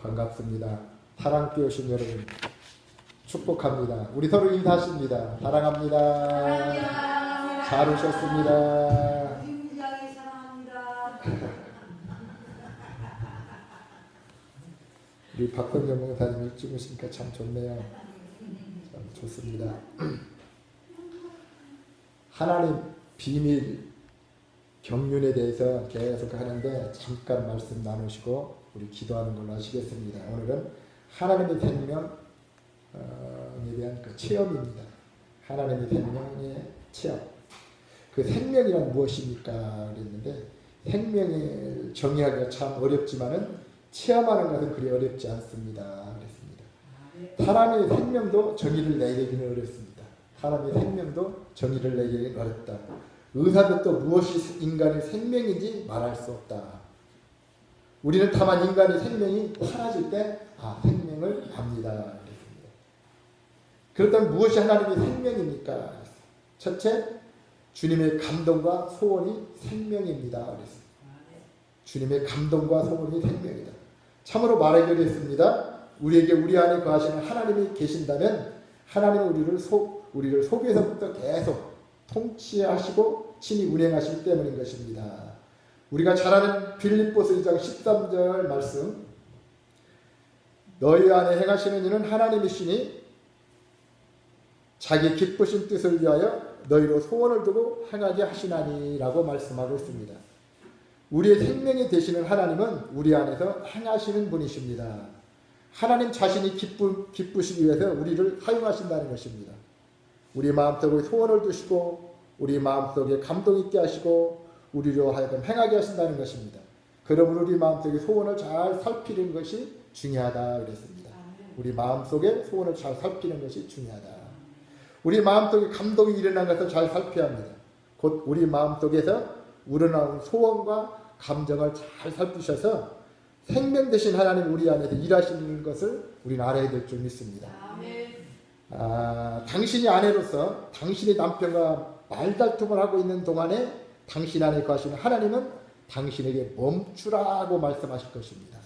반갑습니다. 사랑교회 오신 여러분 축복합니다. 우리 서로 인사하십니다. 사랑합니다. 사랑합니다. 잘 오셨습니다. 굉장히 사랑합니다. 우리 박건경 목사님 일찍 오시니까 참 좋네요. 참 좋습니다. 하나님 비밀 경륜에 대해서 계속 하는데 잠깐 말씀 나누시고 우리 기도하는 걸로 하시겠습니다. 오늘은 하나님의 생명에 대한 그 체험입니다. 하나님의 생명의 체험. 그 생명이란 무엇입니까? 그랬는데 생명을 정의하기가 참 어렵지만은 체험하는 것은 그리 어렵지 않습니다. 그랬습니다. 사람의 생명도 정의를 내리기는 어렵습니다. 사람의 생명도 정의를 내기는 어렵다. 의사도 또 무엇이 인간의 생명인지 말할 수 없다. 우리는 다만 인간의 생명이 사라질 때 생명을 압니다. 그랬습니다. 그렇다면 무엇이 하나님의 생명입니까? 첫째, 주님의 감동과 소원이 생명입니다. 그랬습니다. 주님의 감동과 소원이 생명이다. 참으로 말하기 어렵습니다. 우리에게 우리 안에 거하시는 하나님이 계신다면 하나님은 우리를 속에서부터 계속 통치하시고 친히 운행하시기 때문인 것입니다. 우리가 잘 아는 빌립보서 2장 13절 말씀, 너희 안에 행하시는 이는 하나님이시니 자기 기쁘신 뜻을 위하여 너희로 소원을 두고 행하게 하시나니 라고 말씀하고 있습니다. 우리의 생명이 되시는 하나님은 우리 안에서 행하시는 분이십니다. 하나님 자신이 기쁘시기 위해서 우리를 사용하신다는 것입니다. 우리 마음속에 소원을 두시고 우리 마음속에 감동 있게 하시고 우리로 하여금 행하게 하신다는 것입니다. 그러므로 우리 마음속에 소원을 잘 살피는 것이 중요하다 그랬습니다. 우리 마음속에 소원을 잘 살피는 것이 중요하다. 우리 마음속에 감동이 일어난 것을 잘 살펴야 합니다. 곧 우리 마음속에서 우러나온 소원과 감정을 잘 살피셔서 생명 되신 하나님 우리 안에서 일하시는 것을 우리는 알아야 될 줄 믿습니다. 당신이 아내로서 당신의 남편과 말다툼을 하고 있는 동안에 당신 안에 거하시는 하나님은 당신에게 멈추라고 말씀하실 것입니다.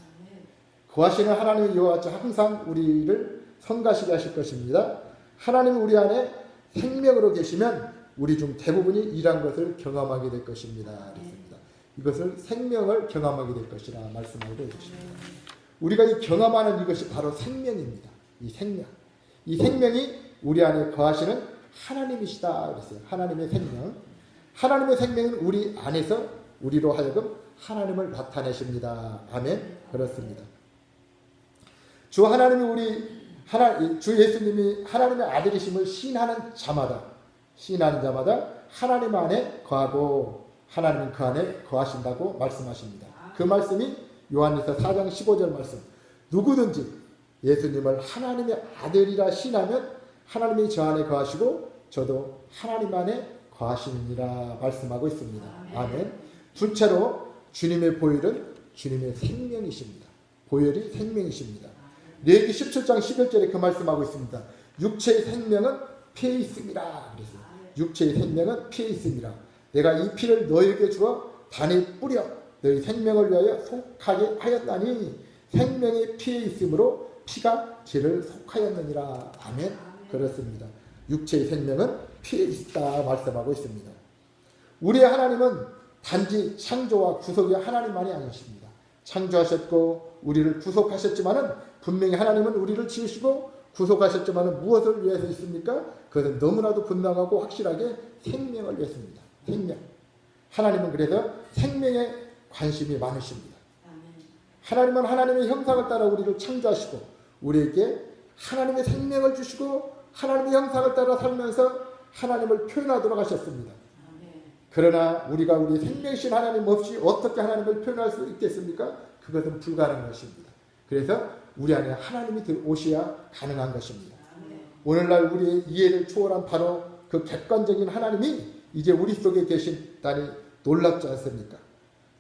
거하시는 하나님이 이와 같이 항상 우리를 성가시게 하실 것입니다. 하나님이 우리 안에 생명으로 계시면 우리 중 대부분이 이러한 것을 경험하게 될 것입니다. 그렇습니다. 이것을 생명을 경험하게 될 것이라 말씀하고 있습니다. 우리가 이 경험하는 이것이 바로 생명입니다. 이 생명. 이 생명이 우리 안에 거하시는 하나님이시다 그랬어요. 하나님의 생명. 하나님의 생명은 우리 안에서 우리로 하여금 하나님을 나타내십니다. 아멘. 그렇습니다. 주 예수님이 하나님의 아들이심을 시인하는 자마다 하나님 안에 거하고 하나님은 그 안에 거하신다고 말씀하십니다. 그 말씀이 요한일서 4장 15절 말씀. 누구든지 예수님을 하나님의 아들이라 시인하면 하나님이 저 안에 거하시고 저도 하나님 안에 거하시느니라 말씀하고 있습니다. 아멘. 둘째로 주님의 보혈은 주님의 생명이십니다. 보혈이 생명이십니다. 레위기 17장 11절에 그 말씀하고 있습니다. 육체의 생명은 피에 있음이라 그랬어요. 육체의 생명은 피에 있음이라. 내가 이 피를 너에게 주어 단에 뿌려 너희 생명을 위하여 속하게 하였다니 생명의 피에 있으므로 피가 죄를 속하였느니라. 아멘. 그렇습니다. 육체의 생명은 피에 있다 말씀하고 있습니다. 우리의 하나님은 단지 창조와 구속이 하나님만이 아니십니다. 창조하셨고 우리를 구속하셨지만은 분명히 하나님은 우리를 지으시고 구속하셨지만은 무엇을 위해서 있습니까? 그것은 너무나도 분명하고 확실하게 생명을 위해서입니다. 생명. 하나님은 그래서 생명에 관심이 많으십니다. 하나님은 하나님의 형상을 따라 우리를 창조하시고 우리에게 하나님의 생명을 주시고 하나님의 형상을 따라 살면서 하나님을 표현하도록 하셨습니다. 그러나 우리가 우리 생명이신 하나님 없이 어떻게 하나님을 표현할 수 있겠습니까? 그것은 불가능한 것입니다. 그래서 우리 안에 하나님이 들어오셔야 가능한 것입니다. 오늘날 우리의 이해를 초월한 바로 그 객관적인 하나님이 이제 우리 속에 계신다니 놀랍지 않습니까?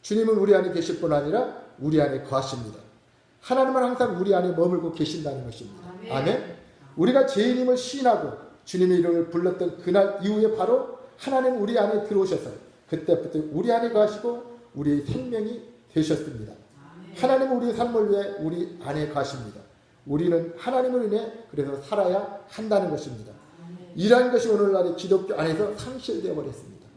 주님은 우리 안에 계실 뿐 아니라 우리 안에 거하십니다. 하나님은 항상 우리 안에 머물고 계신다는 것입니다. 아멘. 우리가 죄인임을 시인하고 주님의 이름을 불렀던 그날 이후에 바로 하나님은 우리 안에 들어오셔서 그때부터 우리 안에 거하시고 우리의 생명이 되셨습니다. 하나님은 우리 삶을 위해 우리 안에 가십니다. 우리는 하나님을 인해 그래서 살아야 한다는 것입니다. 이러한 것이 오늘날의 기독교 안에서 상실되어 버렸습니다.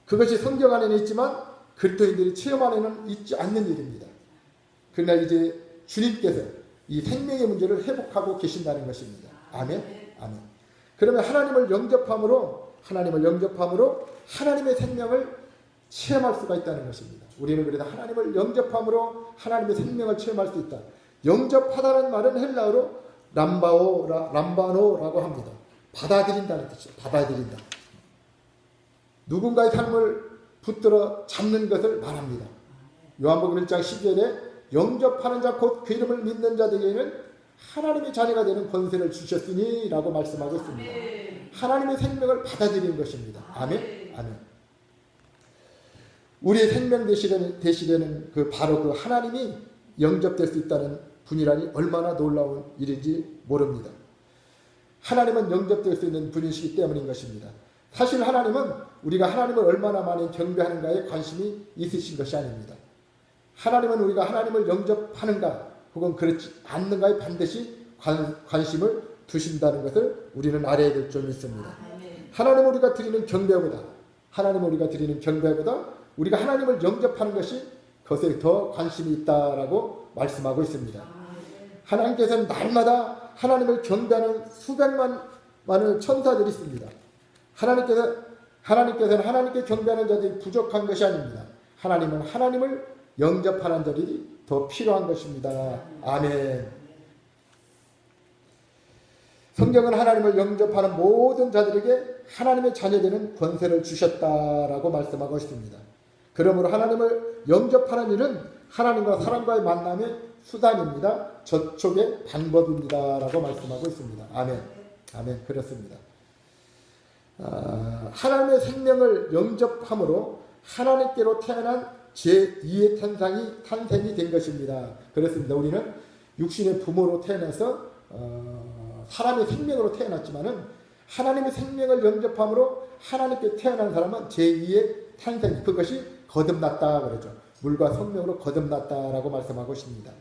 그것이 성경 안에는 있지만 그리스도인들이 체험 안에는 있지 않는 일입니다. 그러나 이제 주님께서 이 생명의 문제를 회복하고 계신다는 것입니다. 아멘. 아멘. 그러면 하나님을 영접함으로 하나님의 생명을 체험할 수가 있다는 것입니다. 우리는 그래서 하나님을 영접함으로 하나님의 생명을 체험할 수 있다. 영접하다는 말은 헬라어로 람바노라고 합니다. 받아들인다는 뜻이죠. 받아들인다. 누군가의 삶을 붙들어 잡는 것을 말합니다. 요한복음 1장 12절에 영접하는 자 곧 그 이름을 믿는 자들에게는 하나님의 자녀가 되는 권세를 주셨으니 라고 말씀하고 있습니다. 하나님의 생명을 받아들이는 것입니다. 아멘. 아멘. 우리의 생명 되시려는 바로 그 하나님이 영접될 수 있다는 분이라니 얼마나 놀라운 일인지 모릅니다. 하나님은 영접될 수 있는 분이시기 때문인 것입니다. 사실 하나님은 우리가 하나님을 얼마나 많이 경배하는가에 관심이 있으신 것이 아닙니다. 하나님은 우리가 하나님을 영접하는가 혹은 그렇지 않는가에 반드시 관심을 두신다는 것을 우리는 알아야 될 점이 있습니다. 하나님을 우리가 드리는 경배보다 우리가 하나님을 영접하는 것이 그것에 더 관심이 있다라고 말씀하고 있습니다. 하나님께서는 날마다 하나님을 경배하는 수백만의 천사들이 있습니다. 하나님께서는 하나님께 경배하는 자들이 부족한 것이 아닙니다. 하나님은 하나님을 영접하는 자들이 더 필요한 것입니다. 아멘. 성경은 하나님을 영접하는 모든 자들에게 하나님의 자녀되는 권세를 주셨다라고 말씀하고 있습니다. 그러므로 하나님을 영접하는 일은 하나님과 사람과의 만남의 수단입니다. 접촉의 방법입니다. 라고 말씀하고 있습니다. 아멘. 아멘. 그렇습니다. 하나님의 생명을 영접함으로 하나님께로 태어난 제2의 탄생이 된 것입니다. 그렇습니다. 우리는 육신의 부모로 태어나서 사람의 생명으로 태어났지만은 하나님의 생명을 영접함으로 하나님께 태어난 사람은 제2의 탄생, 그것이 거듭났다 그러죠. 물과 성령으로 거듭났다라고 말씀하고 있습니다.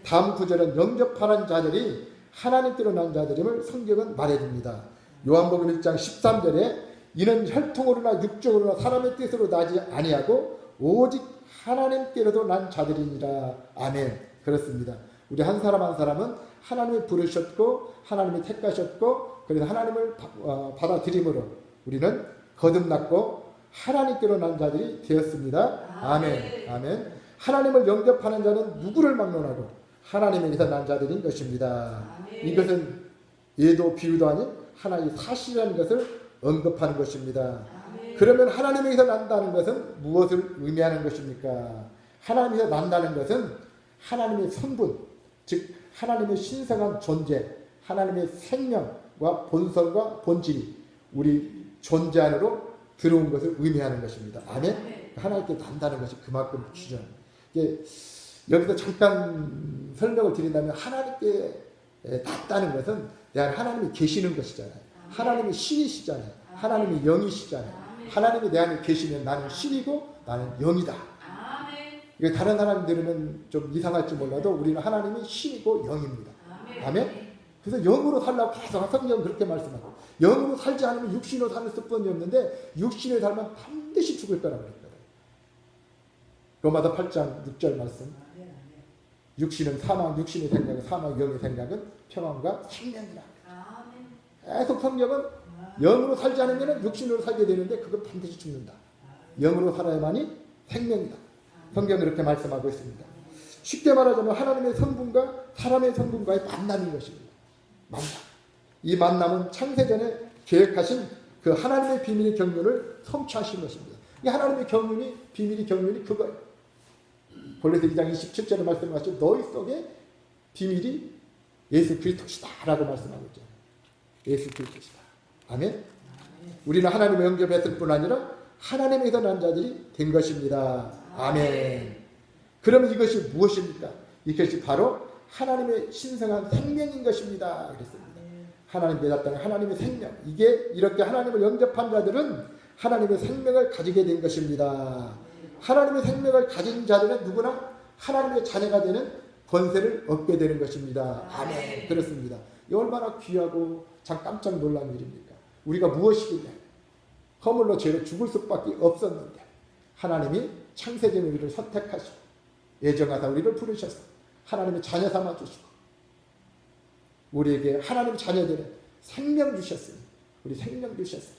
다음 구절은 영접하는 자들이 하나님께로 난 자들임을 성경은 말해줍니다. 요한복음 1장 13절에 이는 혈통으로나 육정으로나 사람의 뜻으로 나지 아니하고 오직 하나님께로도 난 자들이니라. 아멘. 그렇습니다. 우리 한 사람은 하나님이 부르셨고 하나님이 택하셨고 그래서 하나님을 받아들임으로 우리는 거듭났고 하나님께로 난 자들이 되었습니다. 아멘. 아멘. 하나님을 영접하는 자는 누구를 막론하고 하나님에게서 난 자들인 것입니다. 이것은 예도 비유도 아닌 하나의 사실이라는 것을 언급하는 것입니다. 그러면 하나님에게서 난다는 것은 무엇을 의미하는 것입니까? 하나님에서 난다는 것은 하나님의 성분, 즉 하나님의 신성한 존재, 하나님의 생명과 본성과 본질이 우리 존재 안으로 들어온 것을 의미하는 것입니다. 아멘? 하나님께 난다는 것이 그만큼 중요합니다. 여기서 잠깐 설명을 드린다면 하나님께 났다는 것은 하나님이 계시는 것이잖아요. 하나님이 신이시잖아요. 하나님이 영이시잖아요. 하나님이 내 안에 계시면 나는 신이고 나는 영이다. 이게 다른 사람 들으면 좀 이상할지 몰라도 우리는 하나님이 신이고 영입니다. 아멘? 그래서 영으로 살라고 계속 성경은 그렇게 말씀하고 영으로 살지 않으면 육신으로 사는 수뿐이 없는데 육신으로 살면 반드시 죽을 거라고 그랬거든요. 로마서 8장 6절 말씀. 육신은 사망, 육신의 생각은 사망, 영의 생각은 평안과 생명이라. 계속 성경은 영으로 살지 않으면 육신으로 살게 되는데 그건 반드시 죽는다. 영으로 살아야만이 생명이다. 성경은 이렇게 말씀하고 있습니다. 쉽게 말하자면 하나님의 성분과 사람의 성분과의 만남인 것입니다. 만남. 이 만남은 창세전에 계획하신 그 하나님의 비밀의 경륜을 성취하신 것입니다. 이 하나님의 경륜이 비밀의 경륜이 그거예요. 골로새 2장 27절에 말씀하신 너희 속에 비밀이 예수 그리스도시다 라고 말씀하고 있죠. 예수 그리스도시다. 아멘. 우리는 하나님의 영접했을 뿐 아니라 하나님에서 난 자들이 된 것입니다. 아멘. 그러면 이것이 무엇입니까? 이것이 바로 하나님의 신성한 생명인 것입니다. 그랬습니다. 하나님께 났다는 하나님의 생명. 이게 이렇게 하나님을 영접한 자들은 하나님의 생명을 가지게 된 것입니다. 하나님의 생명을 가진 자들은 누구나 하나님의 자녀가 되는 권세를 얻게 되는 것입니다. 아멘. 그렇습니다. 이 얼마나 귀하고 참 깜짝 놀란 일입니까? 우리가 무엇이겠냐? 허물로 죄로 죽을 수밖에 없었는데 하나님이 창세전 우리를 선택하시고 예정하사 우리를 부르셔서 하나님의 자녀 삼아 주시고 우리에게 하나님 자녀들의 생명 주셨으니 우리 생명 주셨으니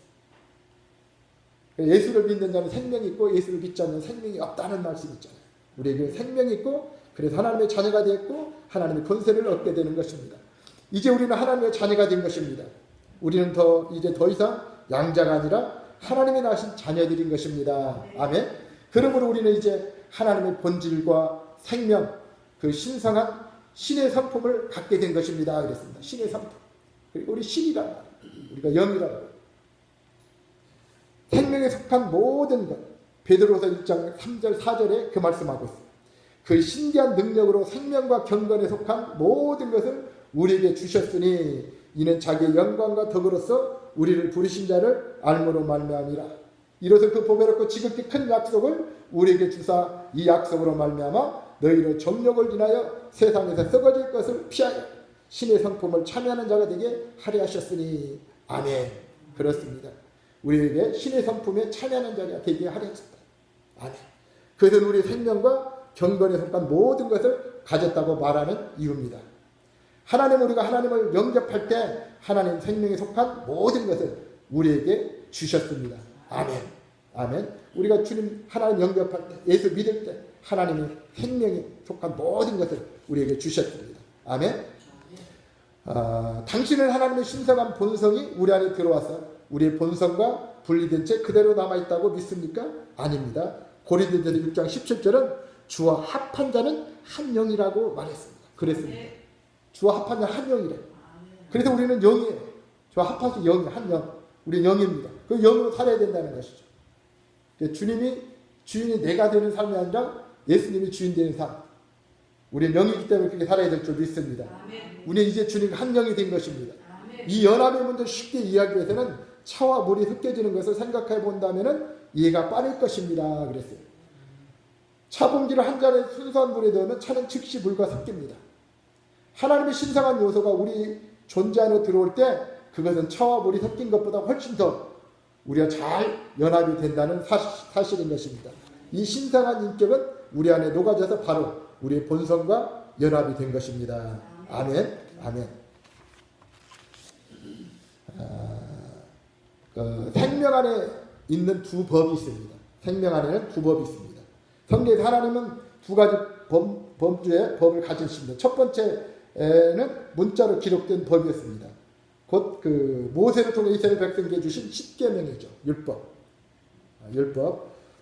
예수를 믿는 자는 생명이 있고 예수를 믿지 않는 생명이 없다는 말씀이 있잖아요. 우리에게 생명이 있고 그래서 하나님의 자녀가 되었고 하나님의 권세를 얻게 되는 것입니다. 이제 우리는 하나님의 자녀가 된 것입니다. 우리는 이제 더 이상 양자가 아니라 하나님이 낳으신 자녀들인 것입니다. 아멘. 그러므로 우리는 이제 하나님의 본질과 생명, 그 신성한 신의 성품을 갖게 된 것입니다. 그랬습니다. 신의 성품. 그리고 우리 신이란 말이에요. 우리가 영이라고. 생명에 속한 모든 것. 베드로서 1장 3절 4절에 그 말씀하고 있습니다. 그 신기한 능력으로 생명과 경건에 속한 모든 것을 우리에게 주셨으니 이는 자기의 영광과 덕으로서 우리를 부르신 자를 알므로 말미암이라. 이로써 그 보배롭고 지극히 큰 약속을 우리에게 주사 이 약속으로 말미암아 너희로 정욕을 인하여 세상에서 썩어질 것을 피하여 신의 성품을 참여하는 자가 되게 하려 하셨으니 아멘. 그렇습니다. 우리에게 신의 성품에 참여하는 자가 되게 하려 하셨다. 아멘. 그것은 우리 생명과 경건에 속한 모든 것을 가졌다고 말하는 이유입니다. 우리가 하나님을 영접할 때 하나님 생명에 속한 모든 것을 우리에게 주셨습니다. 아멘. 아멘. 우리가 주님 하나님 영접할 때 예수 믿을 때 하나님의 생명에 속한 모든 것을 우리에게 주셨습니다. 아멘. 당신은 하나님의 신성한 본성이 우리 안에 들어와서 우리의 본성과 분리된 채 그대로 남아있다고 믿습니까? 아닙니다. 고린도전서 6장 17절은 주와 합한 자는 한 영이라고 말했습니다. 그랬습니다. 주와 합한 자는 한 영이래. 그래서 우리는 영이에요. 주와 합하신 영이 한 영. 우리는 영입니다. 그 영으로 살아야 된다는 것이죠. 주인이 내가 되는 삶이 아니라 예수님이 주인 되는 삶. 우리는 영이기 때문에 그렇게 살아야 될 줄 믿습니다. 우리는 이제 주님과 한 영이 된 것입니다. 이 연합의 문제를 쉽게 이해하기 위해서는 차와 물이 섞여지는 것을 생각해 본다면 이해가 빠를 것입니다. 그랬어요. 차 봉지를 한 잔에 순수한 물에 넣으면 차는 즉시 물과 섞입니다. 하나님의 신성한 요소가 우리 존재 안으로 들어올 때 그것은 차와 물이 섞인 것보다 훨씬 더 우리가 잘 연합이 된다는 사실인 것입니다. 이 신성한 인격은 우리 안에 녹아져서 바로 우리의 본성과 연합이 된 것입니다. 아멘. 아멘. 생명 안에 있는 두 법이 있습니다. 생명 안에는 두 법이 있습니다. 성경에 하나님은 두 가지 범주의 법을 가지십니다. 첫 번째는 문자로 기록된 법이었습니다. 곧 그 모세를 통해 이스라엘 백성에게 주신 십계명이죠. 율법.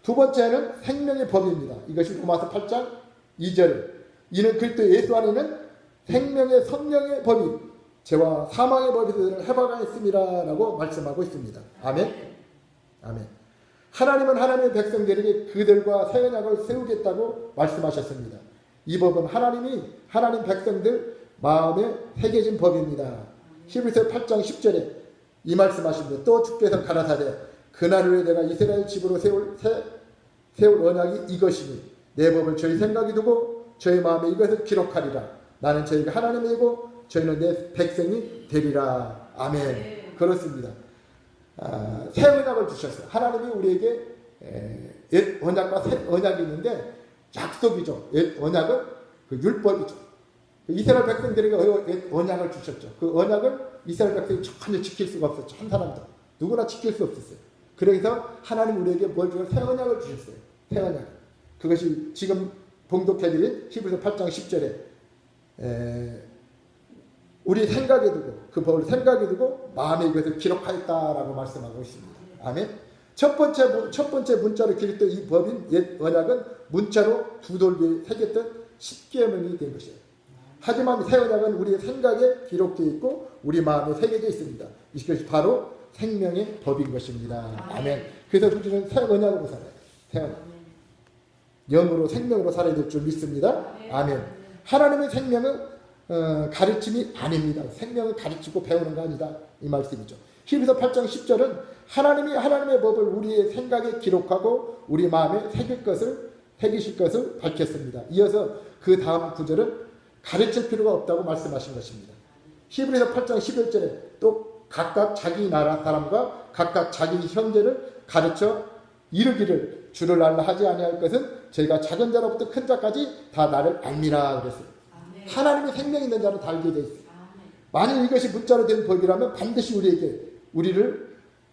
두 번째는 생명의 법입니다. 이것이 로마서 8장 2절. 이는 그리스도 예수 안에는 생명의 성령의 법이 죄와 사망의 법이 해방하였음이라라고 말씀하고 있습니다. 아멘. 아멘. 하나님은 하나님의 백성들에게 그들과 새 언약을 세우겠다고 말씀하셨습니다. 이 법은 하나님 백성들 마음에 새겨진 법입니다. 히브리서 8장 10절에 이 말씀하십니다. 또 주께서 가라사대 그날 후에 내가 이스라엘 집으로 세울 언약이 이것이니 내 법을 저희 생각이 두고 저희 마음에 이것을 기록하리라. 나는 저희가 하나님이고 저희는 내 백성이 되리라. 아멘. 그렇습니다. 새 언약을 주셨어요. 하나님이 우리에게 옛 언약과 새 언약이 있는데 약속이죠. 옛 언약은 그 율법이죠. 이스라엘 백성들에게 옛 언약을 주셨죠. 그 언약을 이스라엘 백성이 전혀 지킬 수가 없었죠. 한 사람도 누구나 지킬 수 없었어요. 그래서 하나님 우리에게 뭘 주셨어요? 새 언약을 주셨어요. 새 언약. 그것이 지금 봉독해드린 히브리서 8장 10절에 우리 생각에 두고 그 법을 생각에 두고 마음에 이것을 기록하였다라고 말씀하고 있습니다. 아멘. 첫 번째 문자로 기록된 이 법인 옛 언약은 문자로 두 돌비에 새겼던 십계명이 된 것이에요. 하지만 새 언약은 우리의 생각에 기록되어 있고 우리 마음에 새겨져 있습니다. 이것이 바로 생명의 법인 것입니다. 아멘. 그래서 우리는 새 언약으로 살아요. 새 언약. 영으로 생명으로 살아야 될 줄 믿습니다. 아멘. 하나님의 생명은 가르침이 아닙니다. 생명을 가르치고 배우는 거 아니다. 이 말씀이죠. 히브리서 8장 10절은 하나님이 하나님의 법을 우리의 생각에 기록하고 우리 마음에 새길 것을 해기실 것을 밝혔습니다. 이어서 그 다음 구절은 가르칠 필요가 없다고 말씀하신 것입니다. 히브리서 8장 11절에 또 각각 자기 나라 사람과 각각 자기 형제를 가르쳐 이르기를 주를 알라 하지 아니할 것은 저희가 작은 자로부터 큰 자까지 다 나를 알미라 그랬어요. 하나님의 생명 있는 자는 다 알게 돼 있어요. 만일 이것이 문자로 된 법이라면 반드시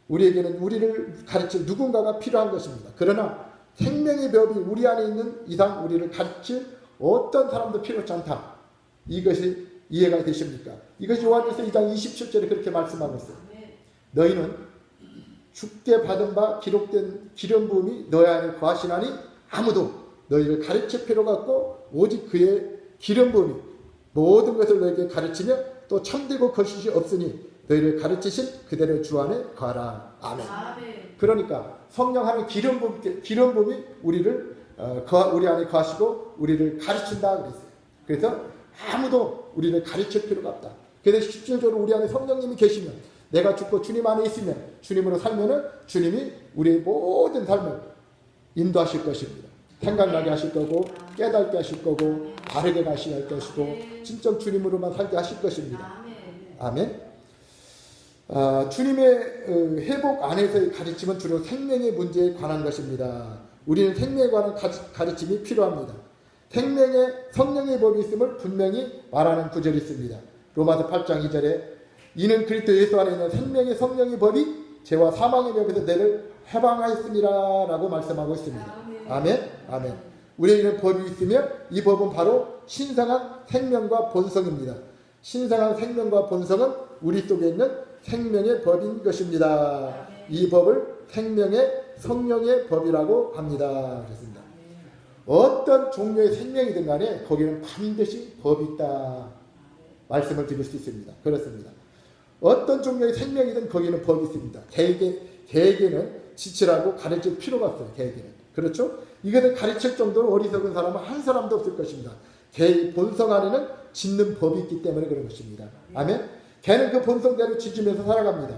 우리에게는 우리를 가르칠 누군가가 필요한 것입니다. 그러나 생명의 법이 우리 안에 있는 이상 우리를 가르칠 어떤 사람도 필요치 않다. 이것이 이해가 되십니까? 이것이 요한일서 2장 27절에 그렇게 말씀하고 있어요. 너희는 주께 받은 바 기록된 기름 부음이 너희 안에 거하시나니 아무도 너희를 가르칠 필요가 없고 오직 그의 기름 부음이 모든 것을 너희에게 가르치며 또 참되고 거짓이 없으니 너희를 가르치신 그대로 주 안에 거하라. 아멘. 그러니까 성령 하는 기름 부음이 우리를 우리 안에 거하시고 우리를 가르친다 그랬어요. 그래서 아무도 우리를 가르칠 필요가 없다. 그래서 실질적으로 우리 안에 성령님이 계시면 내가 죽고 주님 안에 있으면 주님으로 살면은 주님이 우리의 모든 삶을 인도하실 것입니다. 생각나게 하실 거고 깨닫게 하실 거고 바르게 가시게 할 것이고 진정 주님으로만 살게 하실 것입니다. 아멘. 주님의 회복 안에서의 가르침은 주로 생명의 문제에 관한 것입니다. 우리는 생명에 관한 가르침이 필요합니다. 생명의 성령의 법이 있음을 분명히 말하는 구절이 있습니다. 로마서 8장 2절에 이는 그리스도 예수 안에 있는 생명의 성령의 법이 죄와 사망의 법에서 너를 해방하였으니라 라고 말씀하고 있습니다. 아멘. 아멘. 우리에게는 법이 있으며 이 법은 바로 신성한 생명과 본성입니다. 신성한 생명과 본성은 우리 속에 있는 생명의 법인 것입니다. 이 법을 생명의 성령의 법이라고 합니다. 그렇습니다. 어떤 종류의 생명이든 간에 거기는 반드시 법이 있다 말씀을 드릴 수 있습니다. 그렇습니다. 어떤 종류의 생명이든 거기는 법이 있습니다. 개에게는 지치라고 가르칠 필요가 없어요. 개에게는. 그렇죠? 이것을 가르칠 정도로 어리석은 사람은 한 사람도 없을 것입니다. 개의 본성 안에는 짖는 법이 있기 때문에 그런 것입니다. 아멘? 개는 그 본성대로 짖으면서 살아갑니다.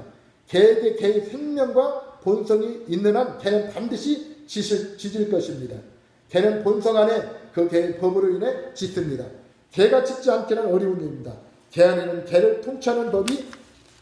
개에게 개의 생명과 본성이 있는 한 개는 반드시 짖을 것입니다. 개는 본성 안에 그 개의 법으로 인해 짖습니다. 개가 짖지 않기는 어려운 일입니다. 개 안에는 개를 통치하는 법이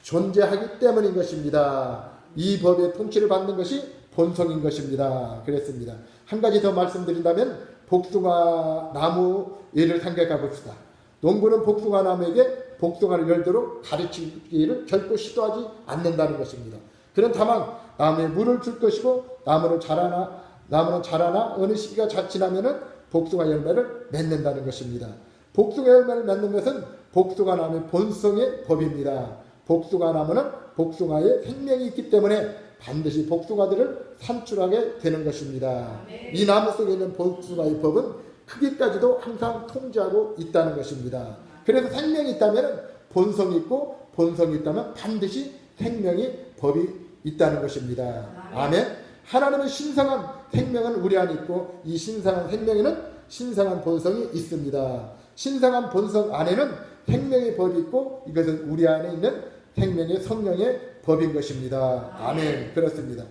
존재하기 때문인 것입니다. 이 법의 통치를 받는 것이 본성인 것입니다. 그랬습니다. 한 가지 더 말씀드린다면 복숭아 나무 예를 생각해 봅시다. 농부는 복숭아 나무에게 복숭아를 열도록 가르치기를 결코 시도하지 않는다는 것입니다. 그는 다만 나무에 물을 줄 것이고 나무는 자라나 어느 시기가 지나면은 복숭아 열매를 맺는다는 것입니다. 복숭아 열매를 맺는 것은 복숭아 나무의 본성의 법입니다. 복숭아 나무는 복숭아의 생명이 있기 때문에 반드시 복숭아들을 산출하게 되는 것입니다. 이 나무 속에 있는 복숭아의 법은 크기까지도 항상 통제하고 있다는 것입니다. 그래서 생명이 있다면 본성이 있고 본성이 있다면 반드시 생명의 법이 있다는 것입니다. 아멘. 하나님의 신성한 생명은 우리 안에 있고 이 신성한 생명에는 신성한 본성이 있습니다. 신성한 본성 안에는 생명의 법이 있고 이것은 우리 안에 있는 생명의 성령의 법인 것입니다. 아멘. 그렇습니다.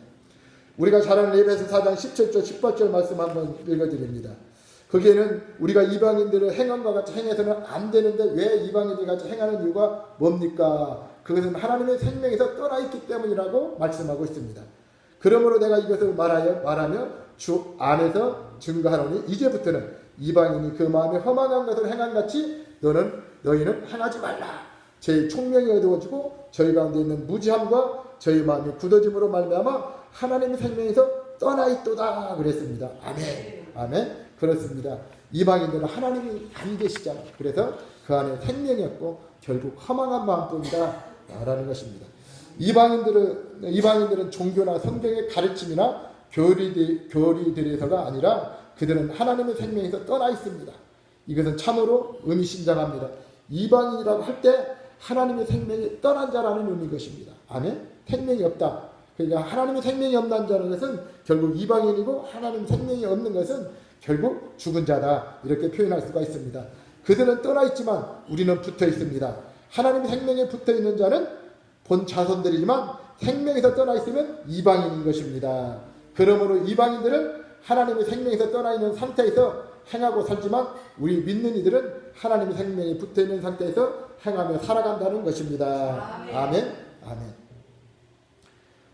우리가 잘 아는 에베소 4장 17절 18절 말씀 한번 읽어드립니다. 거기에는 우리가 이방인들을 행함과 같이 행해서는 안 되는데 왜 이방인들 같이 행하는 이유가 뭡니까? 그것은 하나님의 생명에서 떠나 있기 때문이라고 말씀하고 있습니다. 그러므로 내가 이것을 말하며 주 안에서 증거하노니 이제부터는 이방인이 그 마음에 허망한 것을 행한 같이 너희는 행하지 말라. 저희 총명이 어두워지고 저희 가운데 있는 무지함과 저희 마음이 굳어짐으로 말미암아 하나님의 생명에서 떠나 있도다 그랬습니다. 아멘. 아멘. 그렇습니다. 이방인들은 하나님이 안 계시잖아요. 그래서 그 안에 생명이 없고 결국 허망한 마음뿐이다 라는 것입니다. 이방인들은 종교나 성경의 가르침이나 교리들에서가 아니라 그들은 하나님의 생명에서 떠나 있습니다. 이것은 참으로 의미심장합니다. 이방인이라고 할 때 하나님의 생명이 떠난 자라는 의미인 것입니다. 아멘? 생명이 없다. 그러니까 하나님의 생명이 없는 자는 것은 결국 이방인이고 하나님 생명이 없는 것은 결국 죽은 자다. 이렇게 표현할 수가 있습니다. 그들은 떠나 있지만 우리는 붙어 있습니다. 하나님의 생명에 붙어 있는 자는 본 자손들이지만 생명에서 떠나 있으면 이방인인 것입니다. 그러므로 이방인들은 하나님의 생명에서 떠나 있는 상태에서 행하고 살지만 우리 믿는 이들은 하나님의 생명이 붙어 있는 상태에서 행하며 살아간다는 것입니다. 아멘. 아멘.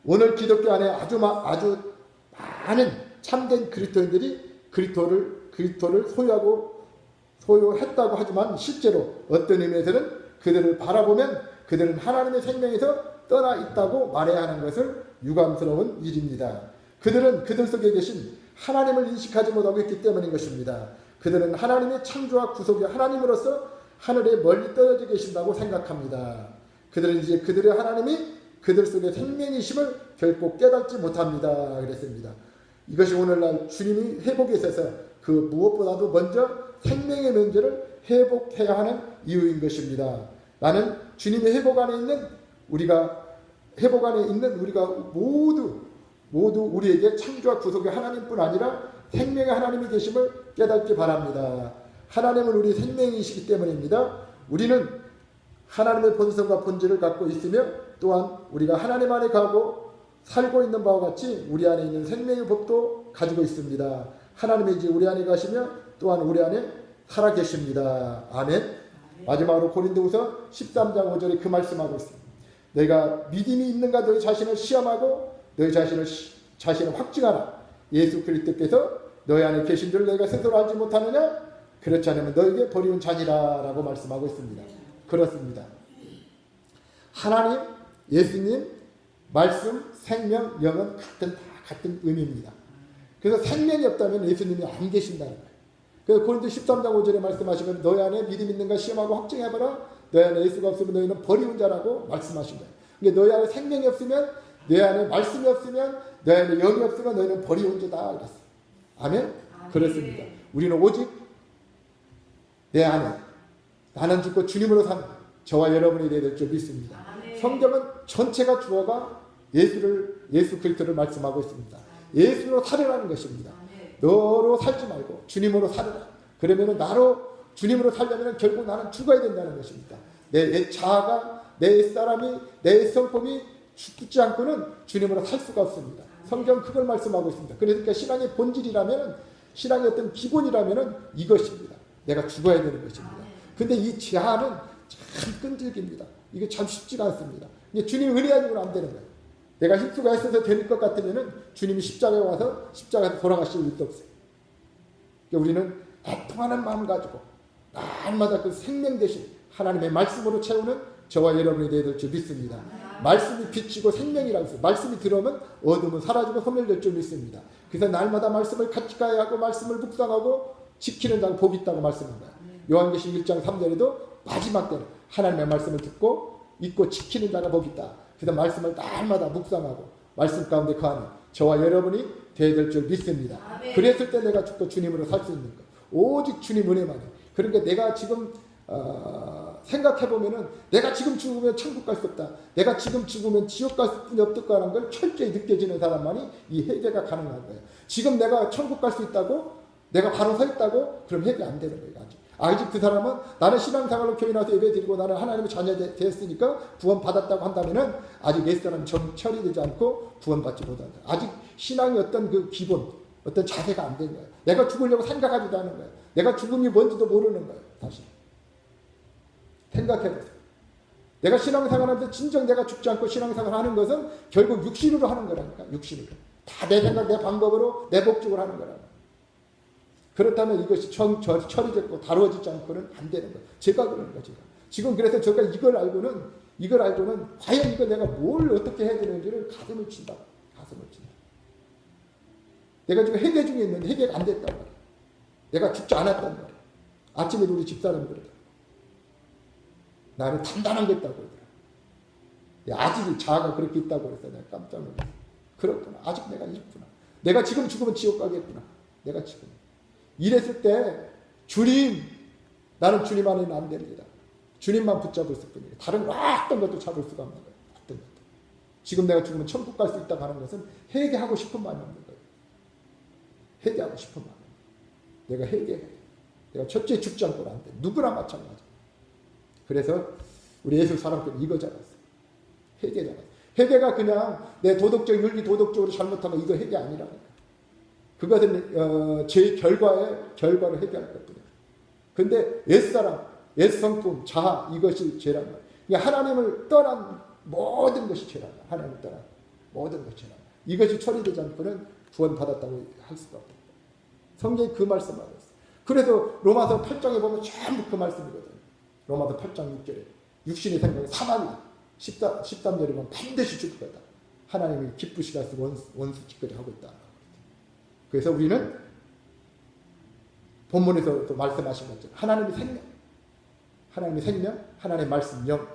오늘 기독교 안에 아주 많은 참된 그리스도인들이 그리스도를 소유했다고 하지만 실제로 어떤 의미에서는 그들을 바라보면 그들은 하나님의 생명에서 떠나 있다고 말해야 하는 것을 유감스러운 일입니다. 그들은 그들 속에 계신 하나님을 인식하지 못하고 있기 때문인 것입니다. 그들은 하나님의 창조와 구속의 하나님으로서 하늘에 멀리 떨어져 계신다고 생각합니다. 그들은 이제 그들의 하나님이 그들 속에 생명이심을 결코 깨닫지 못합니다. 그랬습니다. 이것이 오늘날 주님이 회복에 있어서 그 무엇보다도 먼저 생명의 문제를 회복해야 하는 이유인 것입니다. 나는 주님의 회복 안에 있는 우리가 모두 우리에게 창조와 구속의 하나님뿐 아니라 생명의 하나님이 계심을 깨닫기 바랍니다. 하나님은 우리 생명이시기 때문입니다. 우리는 하나님의 본성과 본질을 갖고 있으며 또한 우리가 하나님 안에 가고 살고 있는 바와 같이 우리 안에 있는 생명의 법도 가지고 있습니다. 하나님이 이제 우리 안에 가시며 또한 우리 안에 살아 계십니다. 아멘. 마지막으로 고린도후서 13장 5절에 그 말씀하고 있습니다. 너희가 믿음이 있는가 너희 자신을 시험하고 너희 자신을 확증하라. 예수 그리스도께서 너희 안에 계신 줄 너희가 스스로 알지 못하느냐? 그렇지 않으면 너희에게 버리운 자니라 라고 말씀하고 있습니다. 그렇습니다. 하나님, 예수님, 말씀, 생명, 영은 같은 의미입니다. 그래서 생명이 없다면 예수님이 안 계신다는 거예요. 그래서 고린도 13장 5절에 말씀하시면 너희 안에 믿음 있는가 시험하고 확증해봐라. 너희 안에 예수가 없으면 너희는 버리운 자라고 말씀하신 거예요. 그러니까 너희 안에 생명이 없으면, 너희 안에 말씀이 없으면, 너희 안에 영이 없으면 너희는 버리운 자다. 그랬어요. 아멘? 그렇습니다. 우리는 오직 내 안에 나는 죽고 주님으로 산 저와 여러분이 되어야 될 줄 믿습니다. 성경은 전체가 주어가 예수 그리스도를 말씀하고 있습니다. 예수로 살으라는 것입니다. 너로 살지 말고 주님으로 살으라. 그러면 나로 주님으로 살려면 결국 나는 죽어야 된다는 것입니다. 내 자아가, 내 사람이, 내 성품이 죽지 않고는 주님으로 살 수가 없습니다. 성경은 그걸 말씀하고 있습니다. 그러니까 신앙의 본질이라면, 신앙의 어떤 기본이라면 이것입니다. 내가 죽어야 되는 것입니다. 근데 이 제한은 참 끈질깁니다. 이게 참 쉽지가 않습니다. 주님이 은혜 가지고는 안 되는 거예요. 내가 힘수가 있어서 될 것 같으면 주님이 십자가에 와서 십자가에서 돌아가실 일도 없어요. 그러니까 우리는 애통하는 마음 가지고 날마다 그 생명 대신 하나님의 말씀으로 채우는 저와 여러분이 되어야 될 줄 믿습니다. 말씀이 빛이고 생명이라고 했어요. 말씀이 들어오면 어둠은 사라지고 소멸될 줄 믿습니다. 그래서 날마다 말씀을 가까이 하고 말씀을 묵상하고 지키는 자가 복이 있다고 말씀한 거예요. 요한계시록 1장 3절에도 마지막 때는 하나님의 말씀을 듣고 읽고 지키는 자가 복이 있다. 그래서 말씀을 날마다 묵상하고 말씀 가운데 거하는 저와 여러분이 되어야 될 줄 믿습니다. 그랬을 때 내가 죽고 주님으로 살 수 있는 것. 오직 주님 은혜만이. 그러니까 내가 지금 생각해보면은 내가 지금 죽으면 천국 갈 수 없다. 내가 지금 죽으면 지옥 갈 수뿐이 없을까라는 걸 철저히 느껴지는 사람만이 이 회개가 가능한 거예요. 지금 내가 천국 갈 수 있다고 내가 바로 서 있다고 그럼 회개 안 되는 거예요. 아직 그 사람은 나는 신앙생활로 교회 나와서 예배 드리고 나는 하나님의 자녀 됐으니까 구원 받았다고 한다면은 아직 옛사람 처리되지 않고 구원받지 못한다. 아직 신앙의 어떤 그 기본, 어떤 자세가 안 된 거예요. 내가 죽으려고 생각하지도 않은 거예요. 내가 죽음이 뭔지도 모르는 거예요. 다시 생각해보세요. 내가 신앙생활하면서 진정 내가 죽지 않고 신앙생활을 하는 것은 결국 육신으로 하는 거라니까. 육신으로. 다 내 생각, 내 방법으로, 내 목적으로 하는 거라고. 그렇다면 이것이 처리됐고 다루어지지 않고는 안 되는 거예요. 제가 그러는 거죠. 지금 그래서 제가 이걸 알고는 과연 이거 내가 뭘 어떻게 해야 되는지를 가슴을 친다. 가슴을 친다. 내가 지금 회개 중에 있는데 회개가 안 됐단 말이야. 내가 죽지 않았단 말이야. 아침에 우리 집사람이 그러더라고. 나는 단단한 게 있다고 그러더라고. 아직 자아가 그렇게 있다고 그래서 내가 깜짝 놀랐어. 그렇구나. 아직 내가 있구나. 내가 지금 죽으면 지옥 가겠구나. 내가 지금. 이랬을 때 주님, 나는 주님 안에는 안 됩니다. 주님만 붙잡을 수 뿐이에요. 다른 어떤 것도 잡을 수가 없는 거예요. 어떤 것도. 지금 내가 죽으면 천국 갈 수 있다고 하는 것은 회개하고 싶은 마음이 없는 거예요. 회개하고 싶은 마음. 내가 회개해. 내가 첫째 죽지 않고는 안 돼. 누구나 마찬가지. 그래서 우리 예수 사람들은 이거 잡았어요. 회개 잡았어요. 회개가 그냥 내 도덕적 윤리 도덕적으로 잘못하면 이거 회개 아니라니까. 그것은 죄의 결과를 해결할 것뿐이야. 근데 옛사람, 옛성품, 자아 이것이 죄란 말이야. 그러니까 하나님을 떠난 모든 것이 죄란 말이야. 하나님을 떠난 모든 것이 죄란 말이야. 이것이 처리되지 않고는 구원받았다고 할 수가 없다. 성경이 그 말씀을 하고 있어. 그래서 로마서 8장에 보면 전부 그 말씀이거든. 로마서 8장 6절에 육신의 생명은 사망이다. 13절에 보면 반드시 죽을 거다. 하나님이 기쁘시게 해서 원수 짓거리 하고 있다. 그래서 우리는 본문에서 또 말씀하신 것처럼 하나님의 생명, 하나님의 말씀 영,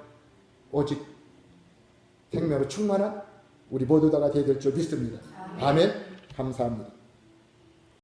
오직 생명으로 충만한 우리 모두 다가 되어야 될 줄 믿습니다. 아멘. 감사합니다.